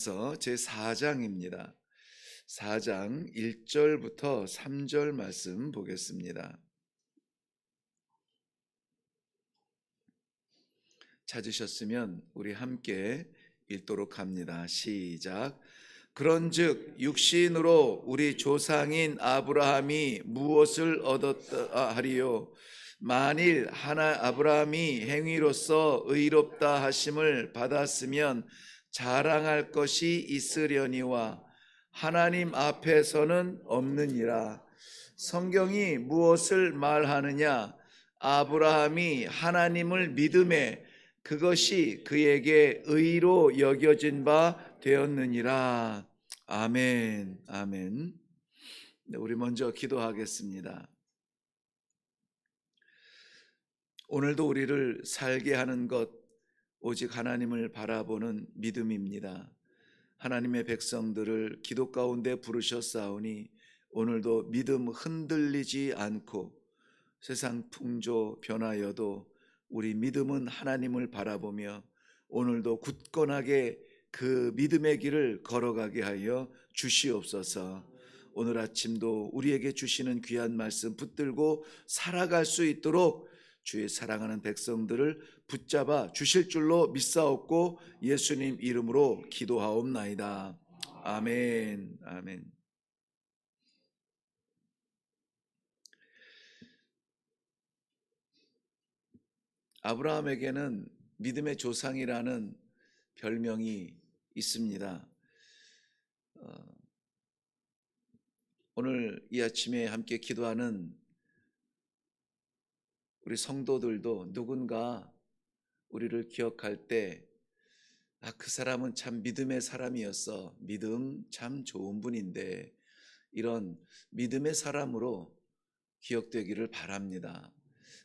제 4장입니다. 4장 1절부터 3절 말씀 보겠습니다. 찾으셨으면 우리 함께 읽도록 합니다. 시작. 그런즉 육신으로 우리 조상인 아브라함이 무엇을 얻었다 하리요? 만일 아브라함이 행위로서 의롭다 하심을 받았으면 자랑할 것이 있으려니와 하나님 앞에서는 없느니라. 성경이 무엇을 말하느냐? 아브라함이 하나님을 믿음에 그것이 그에게 의로 여겨진 바 되었느니라. 아멘. 아멘. 네, 우리 먼저 기도하겠습니다. 오늘도 우리를 살게 하는 것 오직 하나님을 바라보는 믿음입니다. 하나님의 백성들을 기도 가운데 부르셨사오니 오늘도 믿음 흔들리지 않고 세상 풍조 변하여도 우리 믿음은 하나님을 바라보며 오늘도 굳건하게 그 믿음의 길을 걸어가게 하여 주시옵소서. 오늘 아침도 우리에게 주시는 귀한 말씀 붙들고 살아갈 수 있도록 주의 사랑하는 백성들을 붙잡아 주실 줄로 믿사옵고 예수님 이름으로 기도하옵나이다. 아멘. 아멘. 아브라함에게는 믿음의 조상이라는 별명이 있습니다. 오늘 이 아침에 함께 기도하는 우리 성도들도 누군가 우리를 기억할 때 그 사람은 참 믿음의 사람이었어. 믿음 참 좋은 분인데 이런 믿음의 사람으로 기억되기를 바랍니다.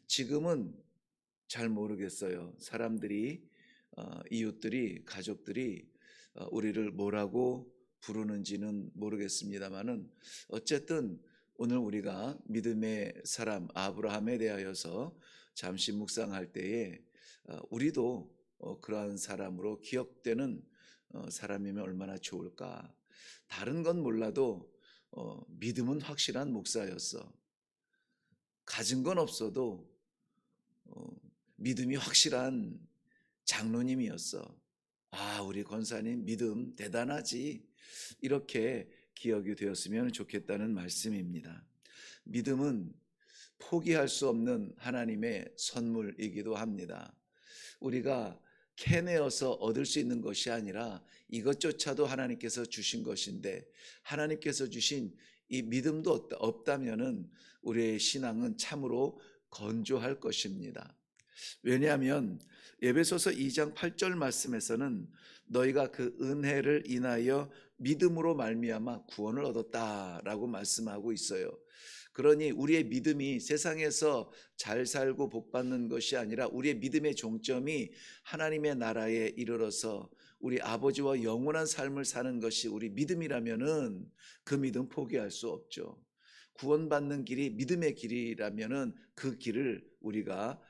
지금은 잘 모르겠어요. 사람들이 이웃들이 가족들이 우리를 뭐라고 부르는지는 모르겠습니다만은 어쨌든 오늘 우리가 믿음의 사람 아브라함에 대하여서 잠시 묵상할 때에 우리도 그러한 사람으로 기억되는 사람이면 얼마나 좋을까. 다른 건 몰라도 믿음은 확실한 목사였어. 가진 건 없어도 믿음이 확실한 장로님이었어. 우리 권사님 믿음 대단하지. 이렇게 기억이 되었으면 좋겠다는 말씀입니다. 믿음은 포기할 수 없는 하나님의 선물이기도 합니다. 우리가 캐내어서 얻을 수 있는 것이 아니라 이것조차도 하나님께서 주신 것인데 하나님께서 주신 이 믿음도 없다면은 우리의 신앙은 참으로 건조할 것입니다. 왜냐하면 에베소서 2장 8절 말씀에서는 너희가 그 은혜를 인하여 믿음으로 말미암아 구원을 얻었다라고 말씀하고 있어요. 그러니 우리의 믿음이 세상에서 잘 살고 복 받는 것이 아니라 우리의 믿음의 종점이 하나님의 나라에 이르러서 우리 아버지와 영원한 삶을 사는 것이 우리 믿음이라면은 그 믿음 포기할 수 없죠. 구원받는 길이 믿음의 길이라면은 그 길을 우리가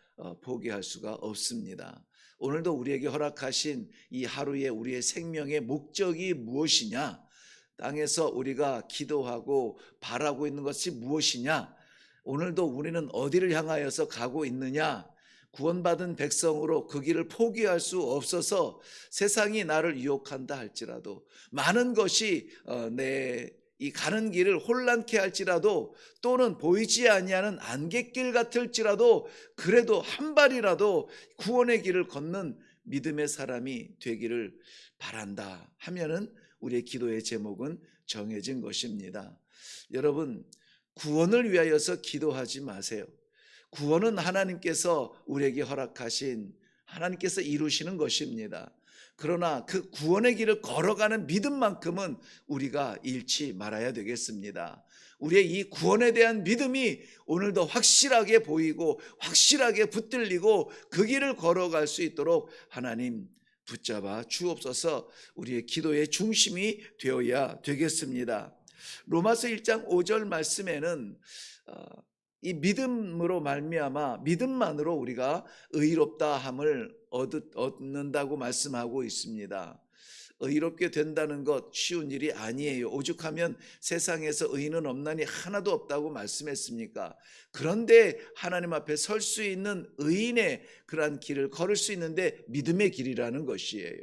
포기할 수가 없습니다. 오늘도 우리에게 허락하신 이 하루의 우리의 생명의 목적이 무엇이냐? 땅에서 우리가 기도하고 바라고 있는 것이 무엇이냐? 오늘도 우리는 어디를 향하여서 가고 있느냐? 구원받은 백성으로 그 길을 포기할 수 없어서 세상이 나를 유혹한다 할지라도 많은 것이 내 이 가는 길을 혼란케 할지라도 또는 보이지 아니하는 안갯길 같을지라도 그래도 한 발이라도 구원의 길을 걷는 믿음의 사람이 되기를 바란다 하면은 우리의 기도의 제목은 정해진 것입니다. 여러분, 구원을 위하여서 기도하지 마세요. 구원은 하나님께서 우리에게 허락하신 하나님께서 이루시는 것입니다. 그러나 그 구원의 길을 걸어가는 믿음만큼은 우리가 잃지 말아야 되겠습니다. 우리의 이 구원에 대한 믿음이 오늘도 확실하게 보이고 확실하게 붙들리고 그 길을 걸어갈 수 있도록 하나님 붙잡아 주옵소서. 우리의 기도의 중심이 되어야 되겠습니다. 로마서 1장 5절 말씀에는 이 믿음으로 말미암아 믿음만으로 우리가 의롭다 함을 얻는다고 말씀하고 있습니다. 의롭게 된다는 것 쉬운 일이 아니에요. 오죽하면 세상에서 의인은 없나니 하나도 없다고 말씀했습니까? 그런데 하나님 앞에 설 수 있는 의인의 그러한 길을 걸을 수 있는데 믿음의 길이라는 것이에요.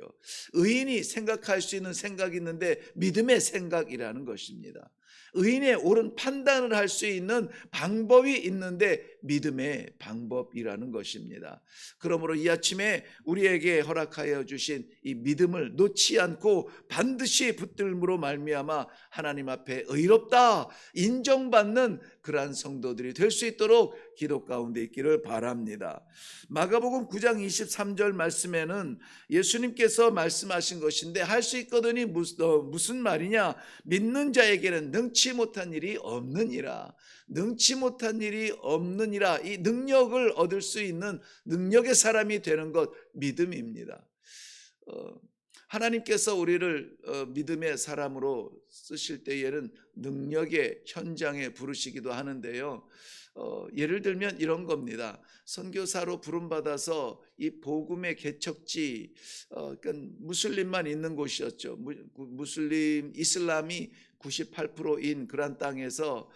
의인이 생각할 수 있는 생각이 있는데 믿음의 생각이라는 것입니다. 의인의 옳은 판단을 할 수 있는 방법이 있는데 믿음의 방법이라는 것입니다. 그러므로 이 아침에 우리에게 허락하여 주신 이 믿음을 놓지 않고 반드시 붙들므로 말미암아 하나님 앞에 의롭다 인정받는 그러한 성도들이 될 수 있도록 기도 가운데 있기를 바랍니다. 마가복음 9장 23절 말씀에는 예수님께서 말씀하신 것인데 할 수 있거든이 무슨 말이냐? 믿는 자에게는 능치 못한 일이 없느니라. 능치 못한 일이 없느니라. 이 능력을 얻을 수 있는 능력의 사람이 되는 것 믿음입니다. 하나님께서 우리를 믿음의 사람으로 쓰실 때에는 능력의 현장에 부르시기도 하는데요. 예를 들면 이런 겁니다. 선교사로 부름받아서 이 복음의 개척지, 그러니까 무슬림만 있는 곳이었죠. 이슬람이 98%인 그러한 땅에서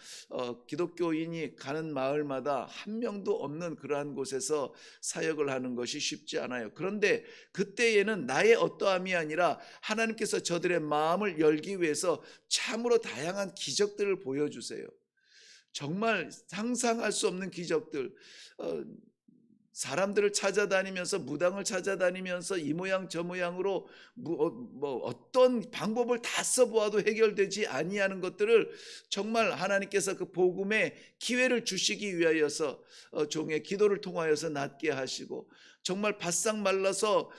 기독교인이 가는 마을마다 한 명도 없는 그러한 곳에서 사역을 하는 것이 쉽지 않아요. 그런데 그때에는 나의 어떠함이 아니라 하나님께서 저들의 마음을 열기 위해서 참으로 다양한 기적들을 보여주세요. 정말 상상할 수 없는 기적들, 사람들을 찾아다니면서 무당을 찾아다니면서 이 모양 저 모양으로 어떤 방법을 다 써보아도 해결되지 아니하는 것들을 정말 하나님께서 그 복음의 기회를 주시기 위하여서 종의 기도를 통하여서 낫게 하시고, 정말 바싹 말라서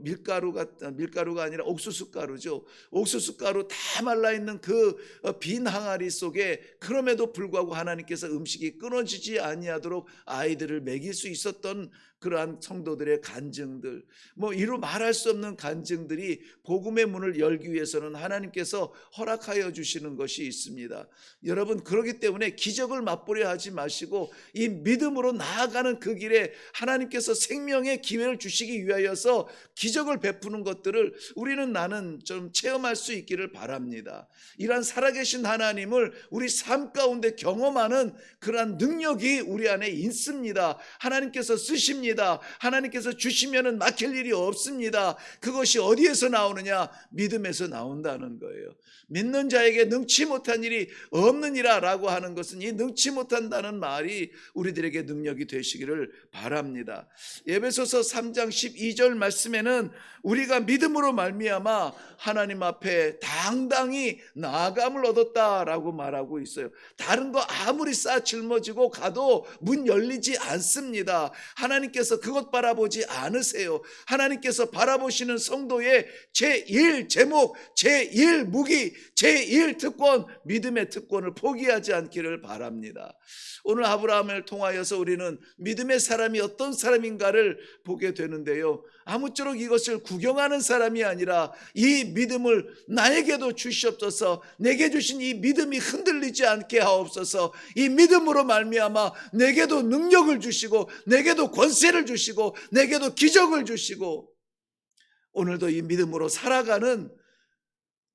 밀가루가 아니라 옥수수가루죠. 옥수수가루 다 말라 있는 그 빈 항아리 속에 그럼에도 불구하고 하나님께서 음식이 끊어지지 아니하도록 아이들을 먹일 수 있었던 그러한 성도들의 간증들, 이루 말할 수 없는 간증들이 복음의 문을 열기 위해서는 하나님께서 허락하여 주시는 것이 있습니다. 여러분, 그렇기 때문에 기적을 맛보려 하지 마시고 이 믿음으로 나아가는 그 길에 하나님께서 생명의 기회를 주시기 위하여서 기적을 베푸는 것들을 나는 좀 체험할 수 있기를 바랍니다. 이러한 살아계신 하나님을 우리 삶 가운데 경험하는 그러한 능력이 우리 안에 있습니다. 하나님께서 쓰십니다. 하나님께서 주시면은 막힐 일이 없습니다. 그것이 어디에서 나오느냐? 믿음에서 나온다는 거예요. 믿는 자에게 능치 못한 일이 없느니라 라고 하는 것은 이 능치 못한다는 말이 우리들에게 능력이 되시기를 바랍니다. 에베소서 3장 12절 말씀에는 우리가 믿음으로 말미암아 하나님 앞에 당당히 나아감을 얻었다라고 말하고 있어요. 다른 거 아무리 жил머지고 가도 문 열리지 않습니다. 하나님께서 그것 바라보지 않으세요. 하나님께서 바라보시는 성도의 제1 제목, 제1 무기, 제1 특권, 믿음의 특권을 포기하지 않기를 바랍니다. 오늘 아브라함을 통하여서 우리는 믿음의 사람이 어떤 사람인가를 보게 되는데요, 아무쪼록 이것을 구경하는 사람이 아니라 이 믿음을 나에게도 주시옵소서. 내게 주신 이 믿음이 흔들리지 않게 하옵소서. 이 믿음으로 말미암아 내게도 능력을 주시고, 내게도 권세를 주시고, 내게도 기적을 주시고, 오늘도 이 믿음으로 살아가는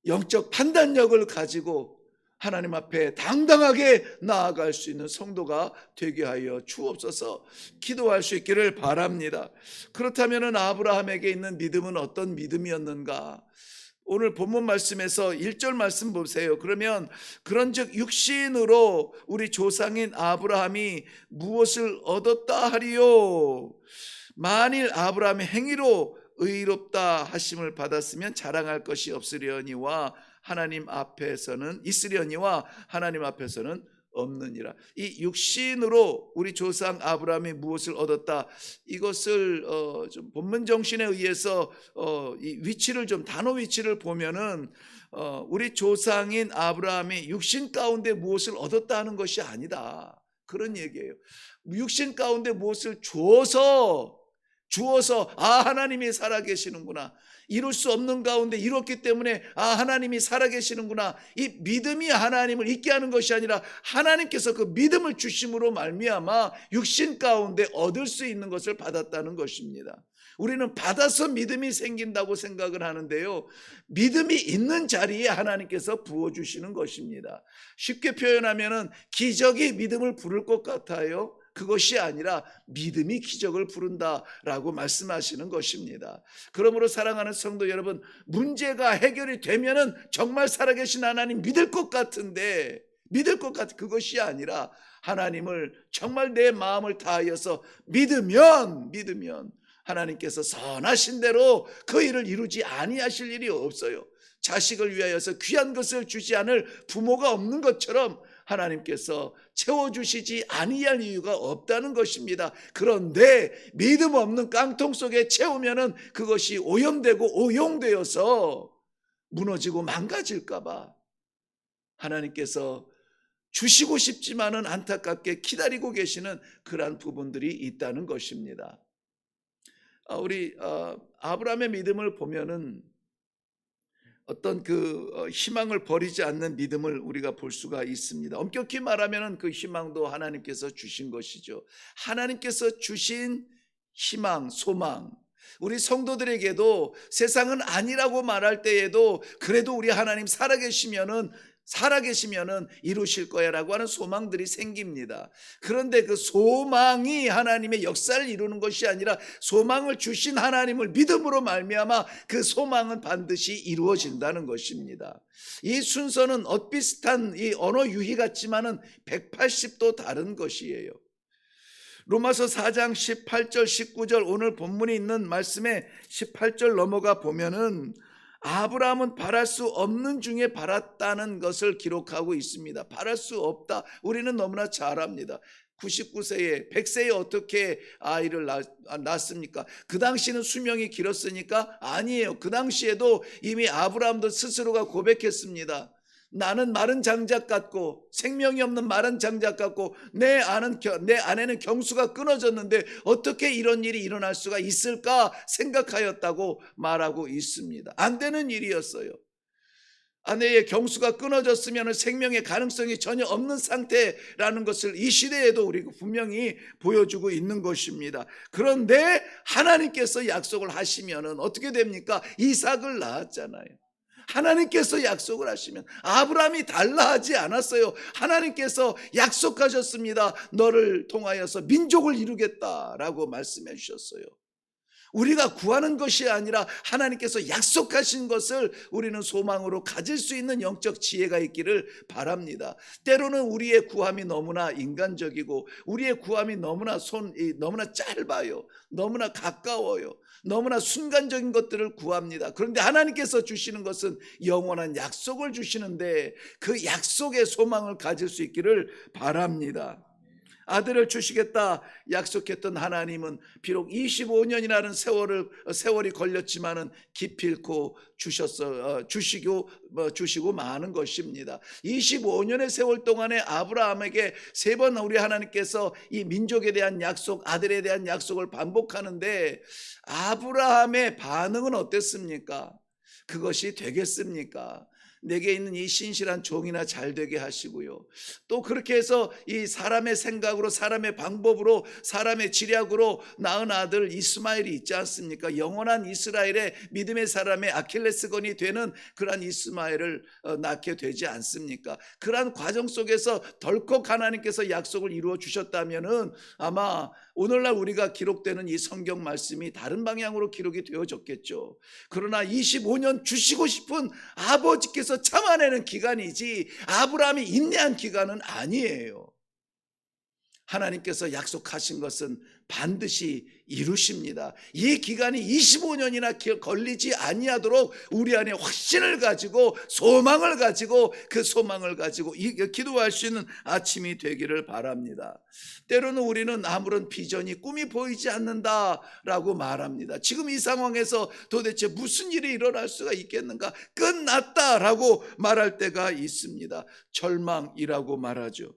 영적 판단력을 가지고 하나님 앞에 당당하게 나아갈 수 있는 성도가 되게 하여 주옵소서. 기도할 수 있기를 바랍니다. 그렇다면 아브라함에게 있는 믿음은 어떤 믿음이었는가? 오늘 본문 말씀에서 1절 말씀 보세요. 그러면 그런즉 육신으로 우리 조상인 아브라함이 무엇을 얻었다 하리요? 만일 아브라함의 행위로 의롭다 하심을 받았으면 자랑할 것이 없으려니와 하나님 앞에서는 있으려니와 하나님 앞에서는 없느니라. 이 육신으로 우리 조상 아브라함이 무엇을 얻었다, 이것을 좀 본문 정신에 의해서 이 위치를 좀 단어 위치를 보면은 우리 조상인 아브라함이 육신 가운데 무엇을 얻었다 하는 것이 아니다, 그런 얘기예요. 육신 가운데 무엇을 주어서 하나님이 살아계시는구나, 이룰 수 없는 가운데 이뤘기 때문에 하나님이 살아계시는구나, 이 믿음이 하나님을 있게 하는 것이 아니라 하나님께서 그 믿음을 주심으로 말미암아 육신 가운데 얻을 수 있는 것을 받았다는 것입니다. 우리는 받아서 믿음이 생긴다고 생각을 하는데요, 믿음이 있는 자리에 하나님께서 부어주시는 것입니다. 쉽게 표현하면 기적이 믿음을 부를 것 같아요. 그것이 아니라 믿음이 기적을 부른다라고 말씀하시는 것입니다. 그러므로 사랑하는 성도 여러분, 문제가 해결이 되면은 정말 살아계신 하나님 믿을 것 같은데, 그것이 아니라 하나님을 정말 내 마음을 다하여서 믿으면 하나님께서 선하신 대로 그 일을 이루지 아니하실 일이 없어요. 자식을 위하여서 귀한 것을 주지 않을 부모가 없는 것처럼 하나님께서 채워주시지 아니할 이유가 없다는 것입니다. 그런데 믿음 없는 깡통 속에 채우면은 그것이 오염되고 오용되어서 무너지고 망가질까 봐 하나님께서 주시고 싶지만은 안타깝게 기다리고 계시는 그러한 부분들이 있다는 것입니다. 우리 아브라함의 믿음을 보면은 어떤 희망을 버리지 않는 믿음을 우리가 볼 수가 있습니다. 엄격히 말하면 그 희망도 하나님께서 주신 것이죠. 하나님께서 주신 희망, 소망. 우리 성도들에게도 세상은 아니라고 말할 때에도 그래도 우리 하나님 살아계시면은 이루실 거야라고 하는 소망들이 생깁니다. 그런데 그 소망이 하나님의 역사를 이루는 것이 아니라 소망을 주신 하나님을 믿음으로 말미암아 그 소망은 반드시 이루어진다는 것입니다. 이 순서는 엇비슷한 이 언어 유희 같지만은 180도 다른 것이에요. 로마서 4장 18절 19절 오늘 본문에 있는 말씀에 18절 넘어가 보면은 아브라함은 바랄 수 없는 중에 바랐다는 것을 기록하고 있습니다. 바랄 수 없다. 우리는 너무나 잘 압니다. 99세에 100세에 어떻게 아이를 낳습니까? 그 당시는 수명이 길었으니까? 아니에요. 그 당시에도 이미 아브라함도 스스로가 고백했습니다. 나는 마른 장작 같고 생명이 없는 마른 장작 같고 내 아내는 경수가 끊어졌는데 어떻게 이런 일이 일어날 수가 있을까 생각하였다고 말하고 있습니다. 안 되는 일이었어요. 아내의 경수가 끊어졌으면 생명의 가능성이 전혀 없는 상태라는 것을 이 시대에도 우리가 분명히 보여주고 있는 것입니다. 그런데 하나님께서 약속을 하시면 어떻게 됩니까? 이삭을 낳았잖아요. 하나님께서 약속을 하시면 아브라함이 달라 하지 않았어요. 하나님께서 약속하셨습니다. 너를 통하여서 민족을 이루겠다라고 말씀해 주셨어요. 우리가 구하는 것이 아니라 하나님께서 약속하신 것을 우리는 소망으로 가질 수 있는 영적 지혜가 있기를 바랍니다. 때로는 우리의 구함이 너무나 인간적이고 우리의 구함이 너무나 짧아요. 너무나 가까워요. 너무나 순간적인 것들을 구합니다. 그런데 하나님께서 주시는 것은 영원한 약속을 주시는데 그 약속의 소망을 가질 수 있기를 바랍니다. 아들을 주시겠다 약속했던 하나님은 비록 25년이라는 세월이 걸렸지만은 기필코 주시고 마는 것입니다. 25년의 세월 동안에 아브라함에게 3번 우리 하나님께서 이 민족에 대한 약속, 아들에 대한 약속을 반복하는데 아브라함의 반응은 어땠습니까? 그것이 되겠습니까? 내게 있는 이 신실한 종이나 잘 되게 하시고요. 또 그렇게 해서 이 사람의 생각으로 사람의 방법으로 사람의 지략으로 낳은 아들 이스마엘이 있지 않습니까? 영원한 이스라엘의 믿음의 사람의 아킬레스건이 되는 그러한 이스마엘을 낳게 되지 않습니까? 그러한 과정 속에서 덜컥 하나님께서 약속을 이루어 주셨다면은 아마 오늘날 우리가 기록되는 이 성경 말씀이 다른 방향으로 기록이 되어졌겠죠. 그러나 25년 주시고 싶은 아버지께서 참아내는 기간이지 아브라함이 인내한 기간은 아니에요. 하나님께서 약속하신 것은 반드시 이루십니다. 이 기간이 25년이나 걸리지 아니하도록 우리 안에 확신을 가지고 소망을 가지고 그 소망을 가지고 기도할 수 있는 아침이 되기를 바랍니다. 때로는 우리는 아무런 비전이 꿈이 보이지 않는다라고 말합니다. 지금 이 상황에서 도대체 무슨 일이 일어날 수가 있겠는가? 끝났다라고 말할 때가 있습니다. 절망이라고 말하죠.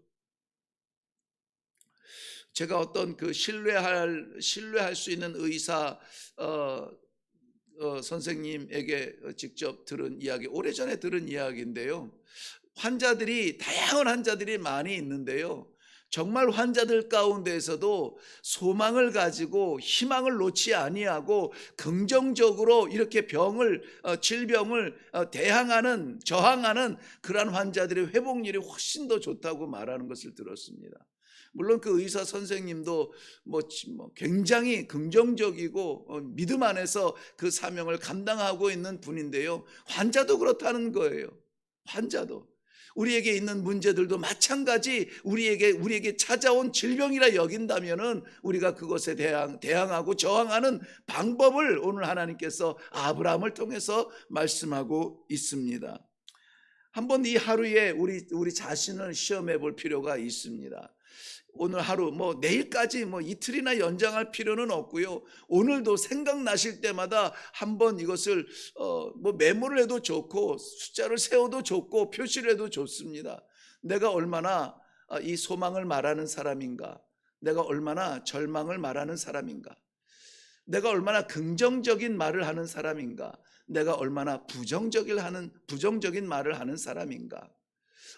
제가 어떤 신뢰할 수 있는 의사 선생님에게 직접 들은 이야기, 오래전에 들은 이야기인데요. 다양한 환자들이 많이 있는데요. 정말 환자들 가운데에서도 소망을 가지고 희망을 놓지 아니하고 긍정적으로 이렇게 질병을 대항하는 저항하는 그러한 환자들의 회복률이 훨씬 더 좋다고 말하는 것을 들었습니다. 물론 그 의사 선생님도 굉장히 긍정적이고 믿음 안에서 그 사명을 감당하고 있는 분인데요. 환자도 그렇다는 거예요. 환자도. 우리에게 있는 문제들도 마찬가지 우리에게 찾아온 질병이라 여긴다면은 우리가 그것에 대항하고 저항하는 방법을 오늘 하나님께서 아브라함을 통해서 말씀하고 있습니다. 한번 이 하루에 우리 자신을 시험해 볼 필요가 있습니다. 오늘 하루 내일까지 이틀이나 연장할 필요는 없고요. 오늘도 생각나실 때마다 한번 이것을 메모를 해도 좋고 숫자를 세워도 좋고 표시를 해도 좋습니다. 내가 얼마나 이 소망을 말하는 사람인가? 내가 얼마나 절망을 말하는 사람인가? 내가 얼마나 긍정적인 말을 하는 사람인가? 내가 얼마나 부정적인 말을 하는 사람인가?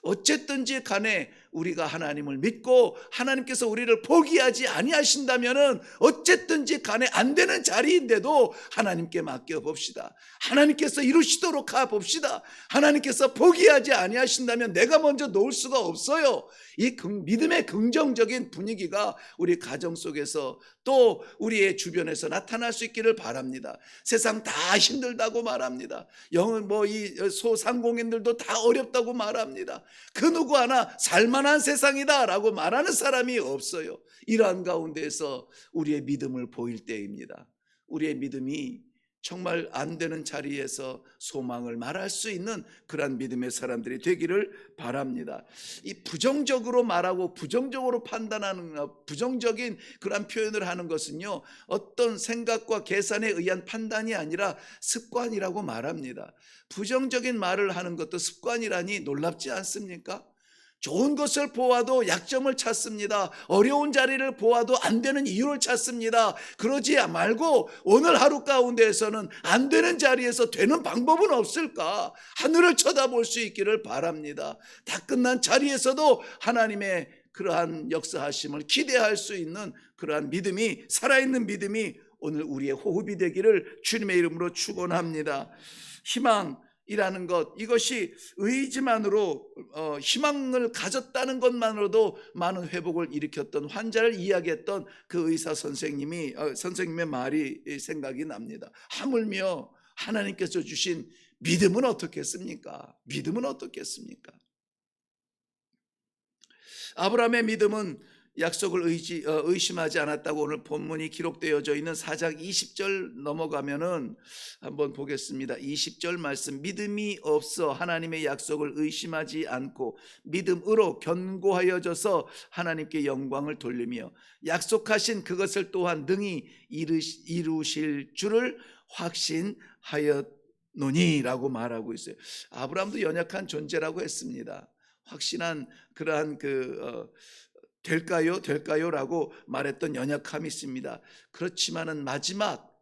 어쨌든지 간에 우리가 하나님을 믿고 하나님께서 우리를 포기하지 아니하신다면은 어쨌든지 간에 안 되는 자리인데도 하나님께 맡겨 봅시다. 하나님께서 이루시도록 가 봅시다. 하나님께서 포기하지 아니하신다면 내가 먼저 놓을 수가 없어요. 이 믿음의 긍정적인 분위기가 우리 가정 속에서 또 우리의 주변에서 나타날 수 있기를 바랍니다. 세상 다 힘들다고 말합니다. 이 소상공인들도 다 어렵다고 말합니다. 그 누구 하나 살만한 세상이다 라고 말하는 사람이 없어요. 이러한 가운데에서 우리의 믿음을 보일 때입니다. 우리의 믿음이 정말 안 되는 자리에서 소망을 말할 수 있는 그런 믿음의 사람들이 되기를 바랍니다. 이 부정적으로 말하고 부정적으로 판단하는 부정적인 그런 표현을 하는 것은요, 어떤 생각과 계산에 의한 판단이 아니라 습관이라고 말합니다. 부정적인 말을 하는 것도 습관이라니 놀랍지 않습니까? 좋은 것을 보아도 약점을 찾습니다. 어려운 자리를 보아도 안 되는 이유를 찾습니다. 그러지 말고 오늘 하루 가운데에서는 안 되는 자리에서 되는 방법은 없을까? 하늘을 쳐다볼 수 있기를 바랍니다. 다 끝난 자리에서도 하나님의 그러한 역사하심을 기대할 수 있는 그러한 믿음이, 살아있는 믿음이 오늘 우리의 호흡이 되기를 주님의 이름으로 축원합니다. 희망이라는 것, 이것이 의지만으로 희망을 가졌다는 것만으로도 많은 회복을 일으켰던 환자를 이야기했던 그 의사 선생님의 말이 생각이 납니다. 하물며 하나님께서 주신 믿음은 어떻겠습니까? 믿음은 어떻겠습니까? 아브라함의 믿음은 약속을 의심하지 않았다고 오늘 본문이 기록되어져 있는 4장 20절 넘어가면은 한번 보겠습니다. 20절 말씀, 믿음이 없어 하나님의 약속을 의심하지 않고 믿음으로 견고하여져서 하나님께 영광을 돌리며 약속하신 그것을 또한 능히 이루실 줄을 확신하였노니라고 말하고 있어요. 아브라함도 연약한 존재라고 했습니다. 확신한 그러한 될까요? 라고 말했던 연약함이 있습니다. 그렇지만은 마지막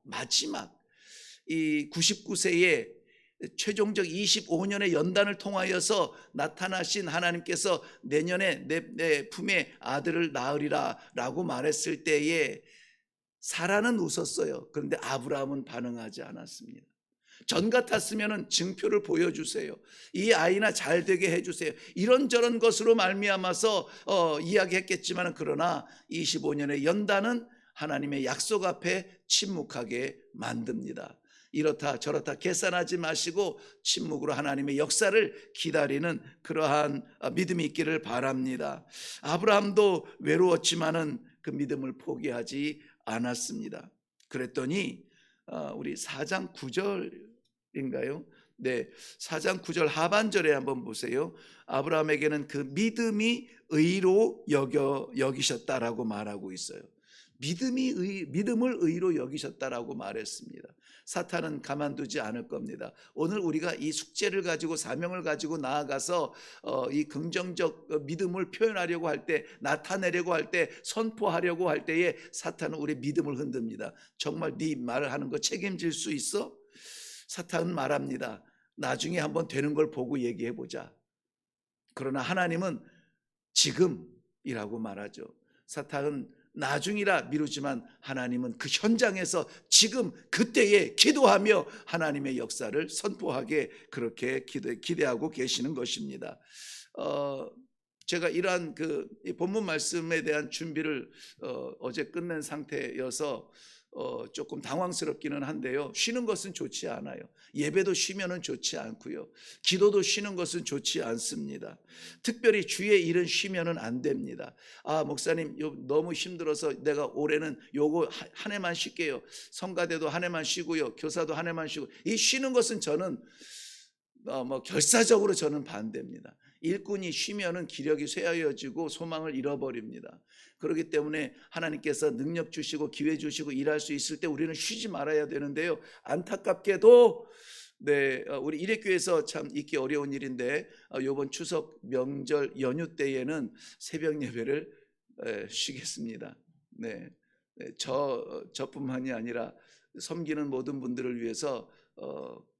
이 99세에 최종적 25년의 연단을 통하여서 나타나신 하나님께서 내년에 내 품에 아들을 낳으리라 라고 말했을 때에 사라는 웃었어요. 그런데 아브라함은 반응하지 않았습니다. 전 같았으면 증표를 보여주세요. 이 아이나 잘 되게 해주세요. 이런저런 것으로 말미암아서 이야기했겠지만 그러나 25년의 연단은 하나님의 약속 앞에 침묵하게 만듭니다. 이렇다 저렇다 계산하지 마시고 침묵으로 하나님의 역사를 기다리는 그러한 믿음이 있기를 바랍니다. 아브라함도 외로웠지만은 그 믿음을 포기하지 않았습니다. 그랬더니 우리 4장 9절인가요? 네, 4장 9절 하반절에 한번 보세요. 아브라함에게는 그 믿음이 의로 여기셨다라고 말하고 있어요. 믿음을 의로 여기셨다라고 말했습니다. 사탄은 가만두지 않을 겁니다. 오늘 우리가 이 숙제를 가지고 사명을 가지고 나아가서 이 긍정적 믿음을 표현하려고 할 때, 나타내려고 할 때, 선포하려고 할 때에 사탄은 우리 믿음을 흔듭니다. 정말 네 말을 하는 거 책임질 수 있어? 사탄은 말합니다. 나중에 한번 되는 걸 보고 얘기해 보자. 그러나 하나님은 지금 이라고 말하죠. 사탄은 나중이라 미루지만 하나님은 그 현장에서 지금 그때에 기도하며 하나님의 역사를 선포하게 그렇게 기대하고 계시는 것입니다. 제가 이러한 이 본문 말씀에 대한 준비를 어제 끝낸 상태여서 조금 당황스럽기는 한데요. 쉬는 것은 좋지 않아요. 예배도 쉬면은 좋지 않고요. 기도도 쉬는 것은 좋지 않습니다. 특별히 주의 일은 쉬면은 안 됩니다. 아, 목사님 너무 힘들어서 내가 올해는 요거 한 해만 쉴게요. 성가대도 한 해만 쉬고요. 교사도 한 해만 쉬고. 이 쉬는 것은 저는 결사적으로 저는 반대입니다. 일꾼이 쉬면은 기력이 쇠하여지고 소망을 잃어버립니다. 그렇기 때문에 하나님께서 능력 주시고 기회 주시고 일할 수 있을 때 우리는 쉬지 말아야 되는데요. 안타깝게도 우리 일회교회에서 참 있기 어려운 일인데 이번 추석 명절 연휴 때에는 새벽 예배를 쉬겠습니다. 저뿐만이 아니라 섬기는 모든 분들을 위해서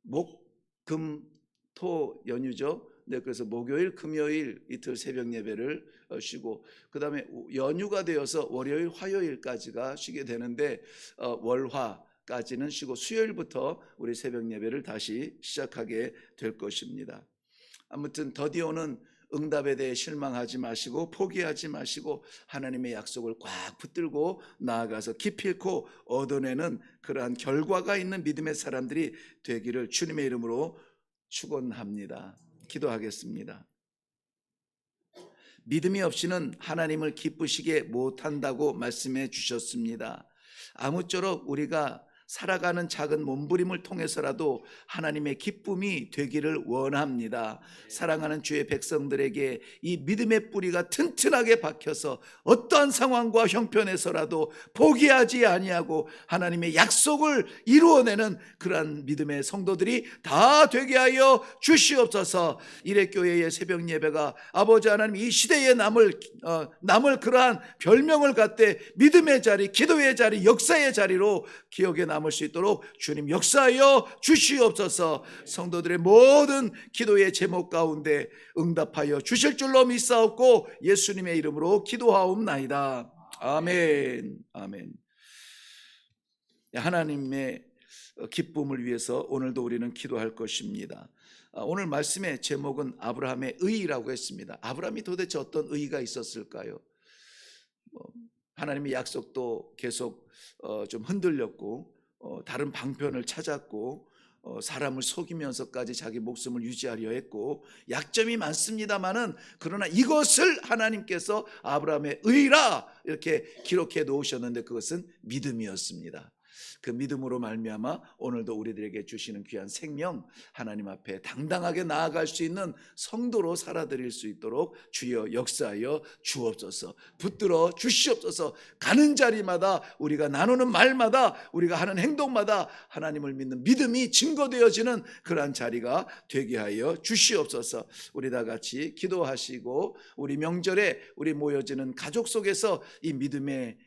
목, 금, 토 연휴죠. 그래서 목요일, 금요일 이틀 새벽 예배를 쉬고 그 다음에 연휴가 되어서 월요일, 화요일까지가 쉬게 되는데 월화까지는 쉬고 수요일부터 우리 새벽 예배를 다시 시작하게 될 것입니다. 아무튼 더디오는 응답에 대해 실망하지 마시고 포기하지 마시고 하나님의 약속을 꽉 붙들고 나아가서 기필코 얻어내는 그러한 결과가 있는 믿음의 사람들이 되기를 주님의 이름으로 축원합니다. 기도하겠습니다. 믿음이 없이는 하나님을 기쁘시게 못한다고 말씀해 주셨습니다. 아무쪼록 우리가 살아가는 작은 몸부림을 통해서라도 하나님의 기쁨이 되기를 원합니다. 사랑하는 주의 백성들에게 이 믿음의 뿌리가 튼튼하게 박혀서 어떠한 상황과 형편에서라도 포기하지 아니하고 하나님의 약속을 이루어내는 그러한 믿음의 성도들이 다 되게 하여 주시옵소서. 일회교회의 새벽 예배가 아버지 하나님 이 시대에 남을 그러한 별명을 갖되 믿음의 자리, 기도의 자리, 역사의 자리로 기억에 남을 수 있도록 주님 역사하여 주시옵소서. 성도들의 모든 기도의 제목 가운데 응답하여 주실 줄로 믿사옵고 예수님의 이름으로 기도하옵나이다. 아멘. 아멘. 하나님의 기쁨을 위해서 오늘도 우리는 기도할 것입니다. 오늘 말씀의 제목은 아브라함의 의라고 했습니다. 아브라함이 도대체 어떤 의가 있었을까요? 하나님의 약속도 계속 좀 흔들렸고 다른 방편을 찾았고 사람을 속이면서까지 자기 목숨을 유지하려 했고 약점이 많습니다만은 그러나 이것을 하나님께서 아브라함의 의라 이렇게 기록해 놓으셨는데 그것은 믿음이었습니다. 그 믿음으로 말미암아 오늘도 우리들에게 주시는 귀한 생명 하나님 앞에 당당하게 나아갈 수 있는 성도로 살아드릴 수 있도록 주여 역사하여 주옵소서. 붙들어 주시옵소서. 가는 자리마다 우리가 나누는 말마다 우리가 하는 행동마다 하나님을 믿는 믿음이 증거되어지는 그러한 자리가 되게 하여 주시옵소서. 우리 다 같이 기도하시고 우리 명절에 우리 모여지는 가족 속에서 이 믿음의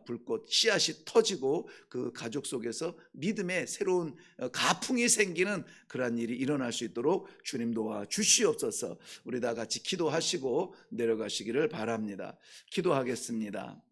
불꽃 씨앗이 터지고 그 가족 속에서 믿음의 새로운 가풍이 생기는 그러한 일이 일어날 수 있도록 주님 도와 주시옵소서. 우리 다 같이 기도하시고 내려가시기를 바랍니다. 기도하겠습니다.